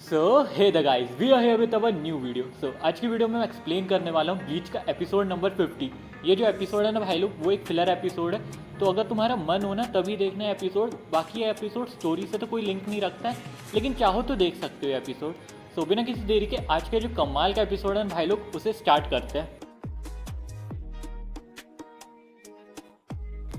So hey the guys, we are here with our new video. So आज की video में मैं explain करने वाला हूँ ब्लीच का एपिसोड नंबर 50। ये जो एपिसोड है ना भाई लोग, वो एक फिलर एपिसोड है। तो अगर तुम्हारा मन हो ना तभी देखना है एपिसोड। बाकी ये एपिसोड स्टोरी से तो कोई लिंक नहीं रखता है, लेकिन चाहो तो देख सकते हो एपिसोड। सो बिना किसी देरी के आज के जो कमाल का एपिसोड है भाई लोग, उसे स्टार्ट करते हैं।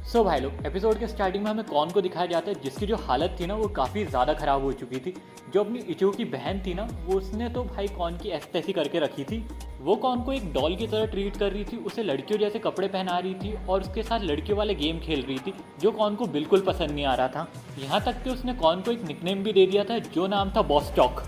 सो भाई लोग, एपिसोड के स्टार्टिंग में हमें कौन को दिखाया जाता है जिसकी जो हालत थी ना वो काफ़ी ज़्यादा ख़राब हो चुकी थी। जो अपनी इचो की बहन थी ना, वो उसने तो भाई कौन की ऐसी तैसी करके रखी थी। वो कौन को एक डॉल की तरह ट्रीट कर रही थी, उसे लड़कियों जैसे कपड़े पहना रही थी और उसके साथ लड़कियों वाले गेम खेल रही थी, जो कौन को बिल्कुल पसंद नहीं आ रहा था। यहाँ तक कि उसने कौन को एक निकनेम भी दे दिया था जो नाम था बॉस टॉक।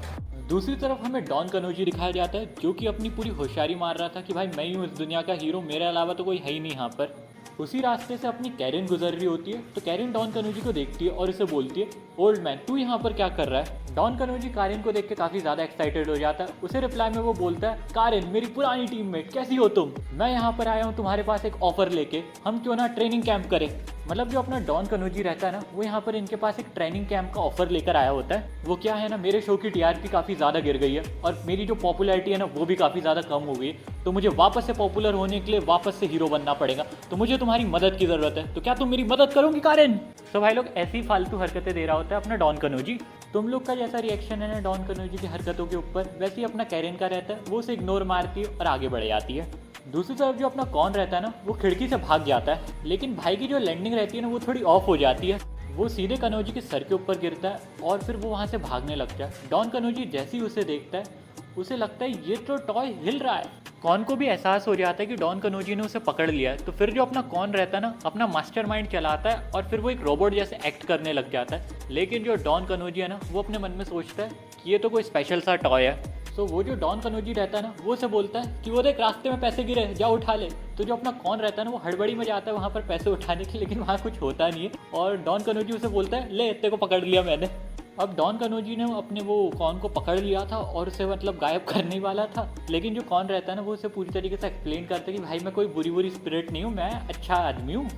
दूसरी तरफ हमें डॉन कनोजी दिखाया जाता है जो कि अपनी पूरी होशियारी मार रहा था कि भाई मैं ही हूँ इस दुनिया का हीरो, मेरे अलावा तो कोई है ही नहीं यहाँ पर। उसी रास्ते से अपनी कैरिन गुजर रही होती है, तो कैरिन डॉन कनोजी को देखती है और उसे बोलती है, ओल्ड मैन तू यहाँ पर क्या कर रहा है। डॉन कनोजी कारिन को देख के काफ़ी ज़्यादा एक्साइटेड हो जाता है। उसे रिप्लाई में वो बोलता है, कारिन मेरी पुरानी टीममेट कैसी हो तुम, मैं यहाँ पर आया हूँ तुम्हारे पास एक ऑफर लेके, हम क्यों ना ट्रेनिंग कैंप करें। मतलब जो अपना डॉन कनोजी रहता है ना, वो यहाँ पर इनके पास एक ट्रेनिंग कैंप का ऑफर लेकर आया होता है। वो क्या है ना, मेरे शो की टीआरपी काफ़ी ज़्यादा गिर गई है और मेरी जो पॉपुलैरिटी है ना वो भी काफ़ी ज़्यादा कम हो गई है। तो मुझे वापस से पॉपुलर होने के लिए वापस से हीरो बनना पड़ेगा, तो मुझे तुम्हारी मदद की ज़रूरत है, तो क्या तुम मेरी मदद करोगी कारिन। तो भाई लोग ऐसी फालतू हरकतें दे रहा होता है अपना डॉन कनोजी। तुम लोग का जैसा रिएक्शन है ना डॉन कनोजी की हरकतों के ऊपर, वैसे ही अपना कैरिन का रहता है। वो उसे इग्नोर मारती है और आगे बढ़ जाती है। दूसरी तरफ जो अपना कौन रहता है ना, वो खिड़की से भाग जाता है, लेकिन भाई की जो लैंडिंग रहती है ना वो थोड़ी ऑफ हो जाती है। वो सीधे कनोजी के सर के ऊपर गिरता है और फिर वो वहाँ से भागने लगता है। डॉन कनोजी जैसे ही उसे देखता है, उसे लगता है ये तो टॉय हिल रहा है। कौन को भी एहसास हो जाता है कि डॉन कनोजी ने उसे पकड़ लिया है। तो फिर जो अपना कौन रहता है ना, अपना मास्टरमाइंड चलाता है और फिर वो एक रोबोट जैसे एक्ट करने लग जाता है। लेकिन जो डॉन कनोजी है ना, वो अपने मन में सोचता है कि ये तो कोई स्पेशल सा टॉय है। तो वो जो डॉन कनोजी रहता है ना, वो उसे बोलता है कि वो देख रास्ते में पैसे गिरे, जा उठा ले। तो जो अपना कौन रहता है ना, वो हड़बड़ी में जाता है वहाँ पर पैसे उठाने के, लेकिन वहाँ कुछ होता नहीं है। और डॉन कनोजी उसे बोलता है, ले तेरे को पकड़ लिया मैंने। अब डॉन कनोजी ने अपने वो कौन को पकड़ लिया था और उसे मतलब गायब करने वाला था। लेकिन जो कौन रहता है ना, वो उसे पूरी तरीके से एक्सप्लेन करता है कि भाई मैं कोई बुरी स्पिरिट नहीं हूँ, मैं अच्छा आदमी हूँ।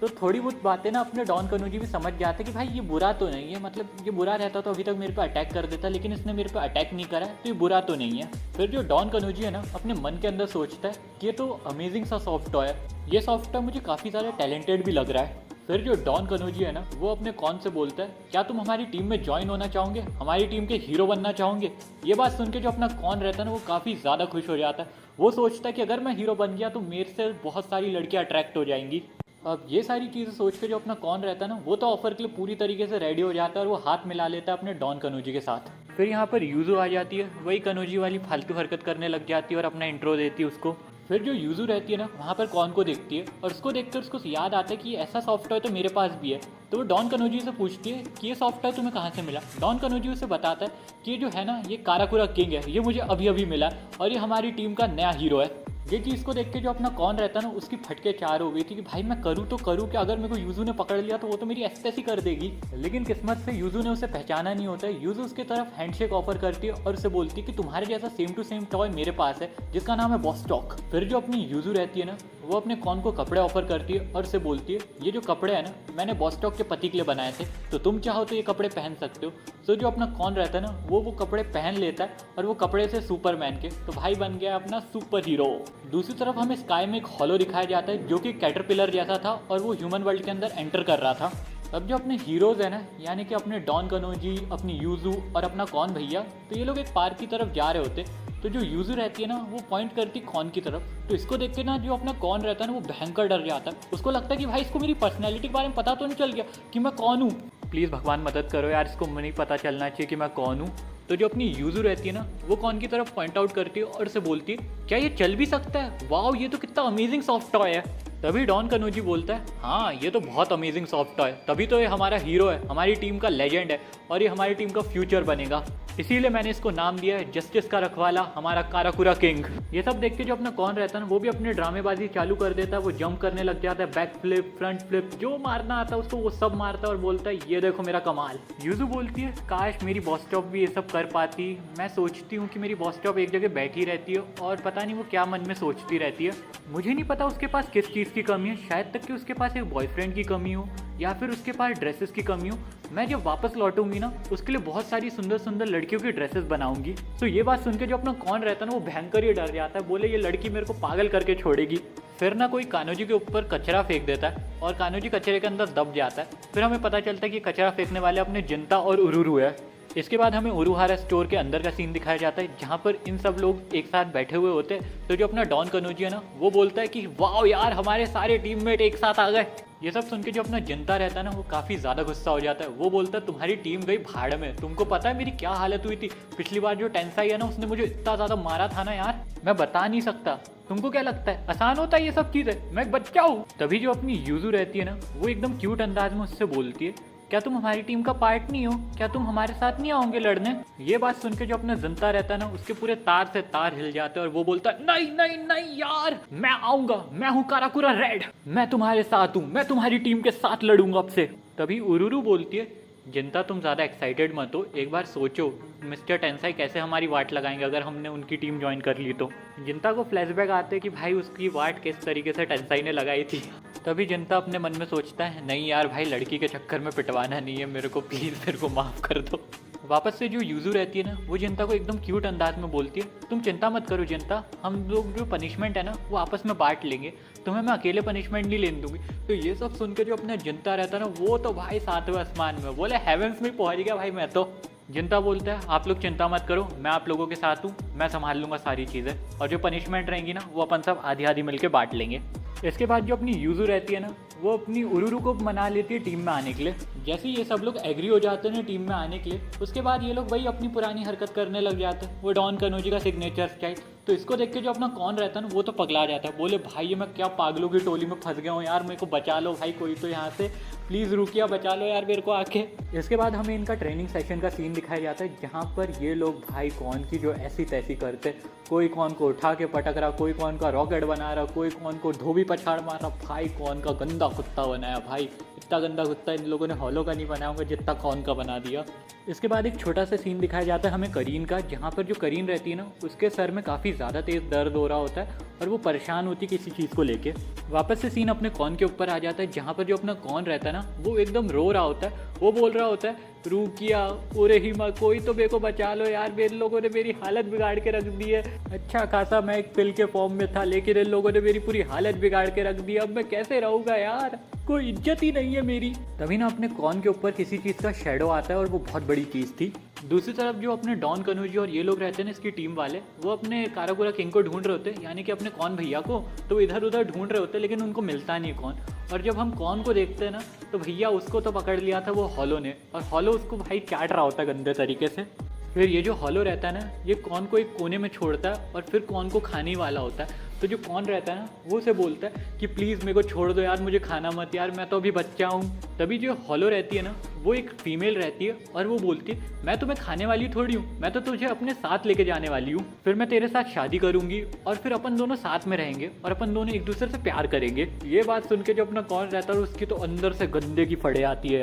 तो थोड़ी बहुत बातें ना अपने डॉन कनोजी भी समझ जाते कि भाई ये बुरा तो नहीं है, मतलब ये बुरा रहता तो अभी तक मेरे पे अटैक कर देता, लेकिन इसने मेरे पे अटैक नहीं करा है, तो ये बुरा तो नहीं है। फिर जो डॉन कनोजी है ना, अपने मन के अंदर सोचता है कि ये तो अमेजिंग सा सॉफ्ट टॉय है, ये सॉफ्ट टॉय मुझे काफ़ी ज़्यादा टैलेंटेड भी लग रहा है। फिर जो डॉन कनोजी है ना, वो अपने कौन से बोलता है, क्या तुम हमारी टीम में ज्वाइन होना चाहोगे, हमारी टीम के हीरो बनना चाहोगे। ये बात सुन के जो अपना कौन रहता है ना, वो काफ़ी ज़्यादा खुश हो जाता है। वो सोचता है कि अगर मैं हीरो बन गया तो मेरे से बहुत सारी लड़कियाँ अट्रैक्ट हो जाएंगी। अब ये सारी चीज़ें सोच के जो अपना कौन रहता है ना, वो तो ऑफर के लिए पूरी तरीके से रेडी हो जाता है और वो हाथ मिला लेता है अपने डॉन कनोजी के साथ। फिर यहाँ पर यूजू आ जाती है, वही कनोजी वाली फालतू हरकत करने लग जाती है और अपना इंट्रो देती है उसको। फिर जो यूजू रहती है ना, वहाँ पर कौन को देखती है और उसको देखकर उसको याद आता है कि ऐसा सॉफ्ट टॉय तो मेरे पास भी है। तो वो डॉन कनोजी से पूछती है कि ये सॉफ्ट टॉय तुम्हें कहाँ से मिला। डॉन कनोजी उसे बताता है कि ये जो है ना, ये काराकुरा किंग है, ये मुझे अभी अभी मिला और ये हमारी टीम का नया हीरो है। ये चीज़ को देख के जो अपना कौन रहता है ना, उसकी फटके चार हो गई थी कि भाई मैं करूँ तो करूँ कि अगर मेरे को यूजू ने पकड़ लिया तो वो तो मेरी ऐसी कर देगी। लेकिन किस्मत से यूजू ने उसे पहचाना नहीं होता है। यूजू उसके तरफ हैंडशेक ऑफर करती है और उसे बोलती है कि तुम्हारे जैसा सेम टू सेम टॉय मेरे पास है जिसका नाम है बॉस टॉक। फिर जो अपनी यूजू रहती है ना, वो अपने कौन को कपड़े ऑफर करती है और उसे बोलती है, ये जो कपड़े हैं ना, मैंने बॉस टॉक के पति के लिए बनाए थे, तो तुम चाहो तो ये कपड़े पहन सकते हो। तो जो अपना कौन रहता है ना, वो कपड़े पहन लेता है और वो कपड़े से सुपरमैन के, तो भाई बन गया अपना सुपर हीरो। दूसरी तरफ हमें स्काई में एक हॉलो दिखाया जाता है जो कि कैटरपिलर जैसा था और वो ह्यूमन वर्ल्ड के अंदर एंटर कर रहा था। अब जो अपने हीरोज़ है ना, यानी कि अपने डॉन कनोजी, अपनी यूजू और अपना कौन भैया, तो ये लोग एक पार्क की तरफ जा रहे होते। तो जो यूजू रहती है ना, वो पॉइंट करती कौन की तरफ। तो इसको देख के ना जो अपना कौन रहता है ना, वो भयंकर डर जाता है। उसको लगता है कि भाई इसको मेरी पर्सनैलिटी के बारे में पता तो नहीं चल गया कि मैं कौन हूँ। प्लीज़ भगवान मदद करो यार, इसको नहीं पता चलना चाहिए कि मैं कौन हूँ। तो जो अपनी यूजू रहती है ना, वो कौन की तरफ पॉइंट आउट करती है और उसे बोलती है, क्या ये चल भी सकता है, वाओ ये तो कितना अमेजिंग सॉफ्ट टॉय है। तभी डॉन कनोजी बोलता है, हाँ ये तो बहुत अमेजिंग सॉफ्ट टॉय, तभी तो ये हमारा हीरो है, हमारी टीम का लेजेंड है और ये हमारी टीम का फ्यूचर बनेगा, इसीलिए मैंने इसको नाम दिया है जस्टिस का रखवाला, हमारा काराकुरा किंग। ये सब देख के जो अपना कौन रहता है ना, वो भी अपने ड्रामेबाजी चालू कर देता है। वो जंप करने लग जाता है, बैक फ्लिप, फ्रंट फ्लिप, जो मारना आता है उसको वो सब मारता है और बोलता है, ये देखो मेरा कमाल। यूजू बोलती है, काश मेरी बॉस टॉप भी ये सब कर पाती। मैं सोचती हूँ कि मेरी बॉस टॉप एक जगह बैठी रहती है और पता नहीं वो क्या मन में सोचती रहती है। मुझे नहीं पता उसके पास किस चीज़ की कमी है, शायद तक कि उसके पास एक बॉयफ्रेंड की कमी हो या फिर उसके पास ड्रेसेस की कमी हो, मैं जब वापस लौटूंगी ना उसके लिए बहुत सारी सुंदर सुंदर लड़कियों की ड्रेसेस बनाऊंगी। तो ये बात सुन के जो अपना कौन रहता है ना वो भयंकर ही डर जाता है, बोले ये लड़की मेरे को पागल करके छोड़ेगी। फिर ना कोई कान्होजी के ऊपर कचरा फेंक देता है और कान्होजी कचरे के अंदर दब जाता है। फिर हमें पता चलता है कि कचरा फेंकने वाले अपने जिंता और उरुरु है। इसके बाद हमें उरुहारा स्टोर के अंदर का सीन दिखाया जाता है जहाँ पर इन सब लोग एक साथ बैठे हुए होते हैं। तो जो अपना डॉन कनोजी है ना वो बोलता है कि वाह यार हमारे सारे टीममेट एक साथ आ गए। ये सब सुन के जो अपना जिंता रहता है ना वो काफ़ी ज़्यादा गुस्सा हो जाता है। वो बोलता है तुम्हारी टीम गई भाड़ में, तुमको पता है मेरी क्या हालत हुई थी पिछली बार जो टेंसाई है ना उसने मुझे इतना ज़्यादा मारा था ना यार, मैं बता नहीं सकता। तुमको क्या लगता है आसान होता है ये सब चीज़ें, मैं एक बच्चा हूँ। तभी जो अपनी यूजू रहती है ना वो एकदम क्यूट अंदाज में उससे बोलती है क्या तुम हमारी टीम का पार्ट नहीं हो, क्या तुम हमारे साथ नहीं आओगे लड़ने। ये बात सुन के जो अपना जनता रहता है ना उसके पूरे तार से तार हिल जाते हैं और वो बोलता है नहीं नहीं नहीं यार मैं आऊंगा, मैं हूँ काराकुरा रेड, मैं तुम्हारे साथ हूँ, मैं तुम्हारी टीम के साथ लड़ूंगा अब से। तभी उरुरु बोलती है जिंता तुम ज़्यादा एक्साइटेड मत हो, एक बार सोचो मिस्टर टेंसाई कैसे हमारी वाट लगाएंगे अगर हमने उनकी टीम ज्वाइन कर ली तो। जिंता को फ्लैशबैक आते हैं कि भाई उसकी वाट किस तरीके से टेंसाई ने लगाई थी। तभी जिंता अपने मन में सोचता है नहीं यार भाई लड़की के चक्कर में पिटवाना नहीं है मेरे को, प्लीज़ मेरे को माफ़ कर दो। वापस से जो यूजू रहती है ना वो जिंता को एकदम क्यूट अंदाज में बोलती है तुम चिंता मत करो जिंता, हम लोग जो पनिशमेंट है ना वो आपस में बांट लेंगे, तुम्हें मैं अकेले पनिशमेंट नहीं लेने दूंगी। तो ये सब सुन के जो अपना जिंता रहता है ना वो तो भाई सातवें आसमान में, बोले हेवेंस में पहुंच गया भाई मैं तो। जिंता बोलता है आप लोग चिंता मत करो, मैं आप लोगों के साथ हूँ, मैं संभाल लूँगा सारी चीज़ें, और जो पनिशमेंट रहेंगी ना वो अपन सब आधी आधी मिलके बांट लेंगे। इसके बाद जो अपनी यूजू रहती है ना वो अपनी उरुरु को मना लेती है टीम में आने के लिए। जैसे ये सब लोग एग्री हो जाते हैं ना टीम में आने के लिए, उसके बाद ये लोग वही अपनी पुरानी हरकत करने लग जाते हैं, वो डॉन कनोजी का सिग्नेचर स्टाइल। तो इसको देख के जो अपना कौन रहता है ना वो तो पगला जाता है, बोले भाई ये मैं क्या पागलों की टोली में फंस गया हूँ यार, मेरे को बचा लो भाई कोई तो यहाँ से, प्लीज़ रुकिया बचा लो यार मेरे को आके। इसके बाद हमें इनका ट्रेनिंग सेशन का सीन दिखाया जाता है जहाँ पर ये लोग भाई कौन की जो ऐसी तैसी करते, कोई कौन को उठा के पटक रहा, कोई कौन का रॉकेट बना रहा, कोई कौन को धोबी पछाड़ मार रहा, भाई कौन का गंदा कुत्ता बनाया भाई, इतना गंदा कुत्ता इन लोगों ने हॉलो का नहीं बनाया होगा जितना कौन का बना दिया। इसके बाद एक छोटा सा सीन दिखाया जाता है हमें करीन का, जहाँ पर जो करीन रहती है ना उसके सर में काफ़ी ज़्यादा तेज़ दर्द हो रहा होता है और वो परेशान होती है किसी चीज़ को लेके। वापस से सीन अपने कौन के ऊपर आ जाता है जहाँ पर जो अपना कौन रहता है ना वो एकदम रो रहा होता है, वो बोल रहा होता है रुकिया ओरे हिमा कोई तो मेरे को बचा लो यार, मेरे लोगों ने मेरी हालत बिगाड़ के रख दी है, अच्छा खासा मैं एक पिल के फॉर्म में था लेकिन इन लोगों ने मेरी पूरी हालत बिगाड़ के रख दी, अब मैं कैसे रहूँगा यार, कोई इज्जत ही नहीं है मेरी। तभी ना अपने कौन के ऊपर किसी चीज़ का शेडो आता है और वो बहुत बड़ी चीज़ थी। दूसरी तरफ जो अपने डॉन कनोजी और ये लोग रहते हैं ना इसकी टीम वाले, वो अपने काराकुरा किंग को ढूंढ रहे होते हैं, यानी कि अपने कौन भैया को, तो इधर उधर ढूंढ रहे होते हैं लेकिन उनको मिलता नहीं कौन। और जब हम कौन को देखते हैं ना तो भैया उसको तो पकड़ लिया था वो हॉलो ने, और हॉलो उसको भाई चाट रहा होता है गंदे तरीके से। फिर ये जो हॉलो रहता है ना ये कौन को एक कोने में छोड़ता है और फिर कौन को खाने वाला होता है। तो जो कौन रहता है ना वो उसे बोलता है कि प्लीज़ मेरे को छोड़ दो यार, मुझे खाना मत यार, मैं तो अभी बच्चा हूँ। तभी जो हॉलो रहती है ना वो एक फीमेल रहती है और वो बोलती है मैं तुम्हें खाने वाली थोड़ी हूँ, मैं तो तुझे अपने साथ लेके जाने वाली हूँ, फिर मैं तेरे साथ शादी करूँगी और फिर अपन दोनों साथ में रहेंगे और अपन दोनों एक दूसरे से प्यार करेंगे। ये बात सुन के जो अपना कौन रहता है उसकी तो अंदर से गंदे की फड़े आती है,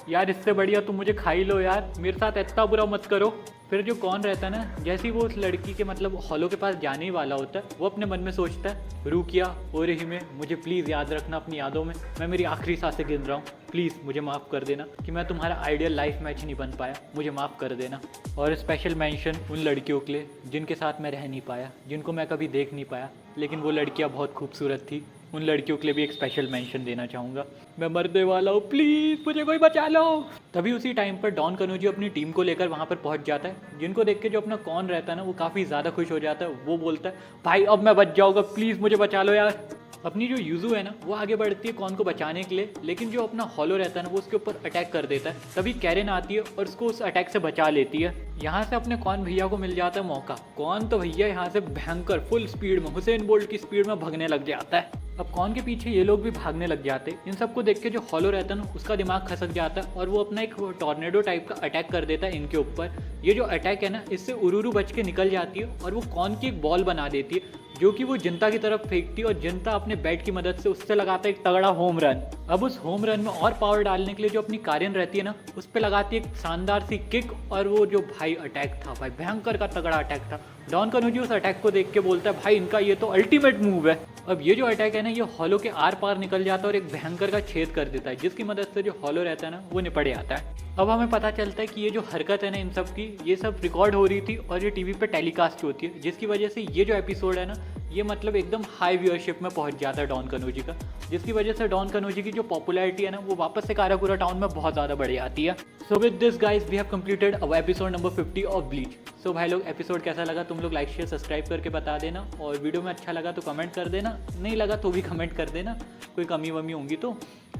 यार इससे बढ़िया तुम मुझे खा ही लो यार, मेरे साथ इतना बुरा मत करो। फिर जो कौन रहता है ना जैसे ही वो उस लड़की के मतलब हॉलो के पास जाने ही वाला होता है, वो अपने मन में सोचता है रुकिया और हिमे मुझे प्लीज़ याद रखना अपनी यादों में, मैं मेरी आखिरी सांसें गिन रहा हूँ, प्लीज़ मुझे माफ़ कर देना कि मैं तुम्हारा आइडियल लाइफ मैच नहीं बन पाया, मुझे माफ़ कर देना। और स्पेशल मेंशन उन लड़कियों के लिए जिनके साथ मैं रह नहीं पाया, जिनको मैं कभी देख नहीं पाया, लेकिन वो लड़कियाँ बहुत खूबसूरत थी, उन लड़कियों के लिए भी एक स्पेशल मेंशन देना चाहूँगा। मैं मरने वाला हूँ, प्लीज़ मुझे कोई बचा लो। तभी उसी टाइम पर डॉन कनोजी अपनी टीम को लेकर वहाँ पर पहुँच जाता है, जिनको देख के जो अपना कौन रहता है ना वो काफ़ी ज़्यादा खुश हो जाता है। वो बोलता है भाई अब मैं बच जाऊँगा, प्लीज़ मुझे बचा लो यार। अपनी जो यूजू है ना वो आगे बढ़ती है कौन को बचाने के लिए, लेकिन जो अपना हॉलो रहता है ना वो उसके ऊपर अटैक कर देता है। तभी कैरेन आती है और उसको उस अटैक से बचा लेती है। यहाँ से अपने कौन भैया को मिल जाता है मौका, कौन तो भैया यहाँ से भयंकर फुल स्पीड में हुसैन बोल्ट की स्पीड में भागने लग जाता है। अब कौन के पीछे ये लोग भी भागने लग जाते हैं। इन सबको देख के जो हॉलो रहता है ना उसका दिमाग खसक जाता है और वो अपना एक टॉर्नेडो टाइप का अटैक कर देता है इनके ऊपर। ये जो अटैक है ना इससे उरुरु बच के निकल जाती है और वो कौन की एक बॉल बना देती है। जो कि वो जिंता की तरफ फेंकती और जिंता अपने बैट की मदद से उससे लगाता है एक तगड़ा होम रन। अब उस होम रन में और पावर डालने के लिए जो अपनी कारियन रहती है ना, उस पर लगाती है एक शानदार सी किक, और वो जो भाई अटैक था भाई भयंकर का तगड़ा अटैक था। डॉन कनोजी उस अटैक को देख के बोलता है भाई इनका ये तो अल्टीमेट मूव है। अब ये जो अटैक है ना, ये हॉलो के आर पार निकल जाता है और एक भयंकर का छेद कर देता है, जिसकी मदद से जो हॉलो रहता है ना वो निपट जाता है। अब हमें पता चलता है कि ये जो हरकत है ना इन सब की, ये सब रिकॉर्ड हो रही थी और ये टीवी पे टेलीकास्ट होती है, जिसकी वजह से ये जो एपिसोड है ना, ये मतलब एकदम हाई व्यूअरशिप में पहुंच जाता है डॉन कनोजी का, जिसकी वजह से डॉन कनोजी की जो पॉपुलैरिटी है ना वो वापस से काराकुरा टाउन में बहुत ज़्यादा बढ़ जाती है। So with this guys we have completed our episode number 50 of Bleach. So भाई लोग एपिसोड कैसा लगा तुम लोग लाइक शेयर सब्सक्राइब करके बता देना, और वीडियो में अच्छा लगा तो कमेंट कर देना, नहीं लगा तो भी कमेंट कर देना, कोई कमी वमी होंगी तो।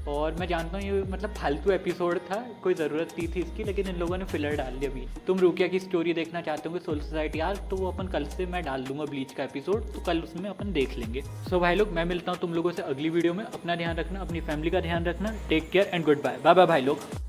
और मैं जानता हूँ ये मतलब फालतू एपिसोड था, कोई ज़रूरत नहीं थी इसकी, लेकिन इन लोगों ने फिलर डाल दिया। अभी तुम रुकिया की स्टोरी देखना चाहते हो सोल सोसाइटी यार, तो वो अपन कल से मैं डाल दूंगा ब्लीच का एपिसोड, तो कल उसमें अपन देख लेंगे। सो भाई लोग मैं मिलता हूँ तुम लोगों से अगली वीडियो में। अपना ध्यान रखना, अपनी फैमिली का ध्यान रखना। Take care and good bye. Bye bye भाई लोग।